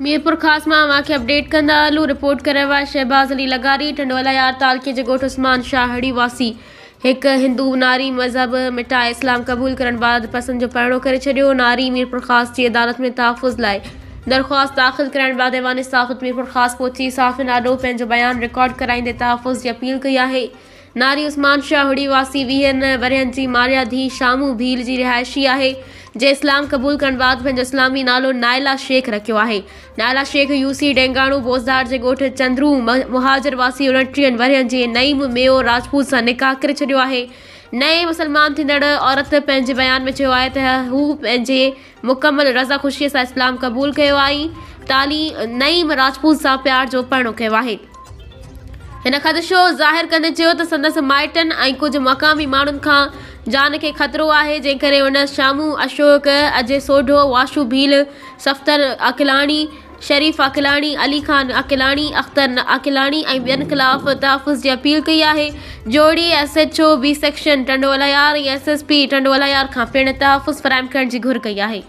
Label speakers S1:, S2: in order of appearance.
S1: मीरपुर खास मां मां अपडेट कंदा हलूं। रिपोर्ट करे हुआ शहबाज अली लगारी टंडोला यार तालके जे गोठ उस्मान शाहड़ी वासी एक हिंदू नारी मज़हब मिटाए इस्लाम कबूल करण बाद पसंद जो परिणो करे छॾियो। नारी मीरपुर खास की अदालत में तहफ़ुज़ लाइ दरख्वास्त दाख़िल करण बाद ऐवान साफ़त मीरपुर खास पहुची साफ़िन आॾो पंहिंजो बयान रिकॉर्ड कराईंदे तहफ़ुज़ जी अपील कई आहे। नारी उस्मान शाहड़ी वासी 20 वरियनि जी मारिया धी शामू भील जी रिहायशी आहे, जे इस्लाम कबूल करण बाद पंहिंजो इस्लामी नालो नायला शेख रखियो आहे। नायला शेख यूसी डेंगाणू बोज़दार जे ॻोठ चंद्रू मुहाजिर वासी 29 वरियनि जे नईम मेयो राजपूत सां निकाह करे छॾियो आहे। नए मुसलमान थींदड़ औरत पंहिंजे बयान में चयो आहे त हू पंहिंजे मुकमल रज़ा ख़ुशीअ सां इस्लाम कबूल कयो आहे। ताली नईम राजपूत सां प्यार जो परिणो कयो आहे। हिन ख़दशो ज़ाहिर कंदे चयो त संदसि माइटनि ऐं कुझु मक़ामी माण्हुनि खां जान खे ख़तरो आहे, जंहिं करे हुन शामू अशोक अजय सोढो वाशू भील सफ़्तर अकिलाणी शरीफ़ अकिलाणी अली खान अकिलाणी अख्तर अकिलाणी ऐं ॿियनि ख़िलाफ़ तहफ़ुज़ जी अपील कई आहे। जोड़ी SHO B सेक्शन टंडोला यार ऐं SSP टंडोला यार खां पिणु तहफ़ुज़ फ़राहम करण जी घुर कई आहे।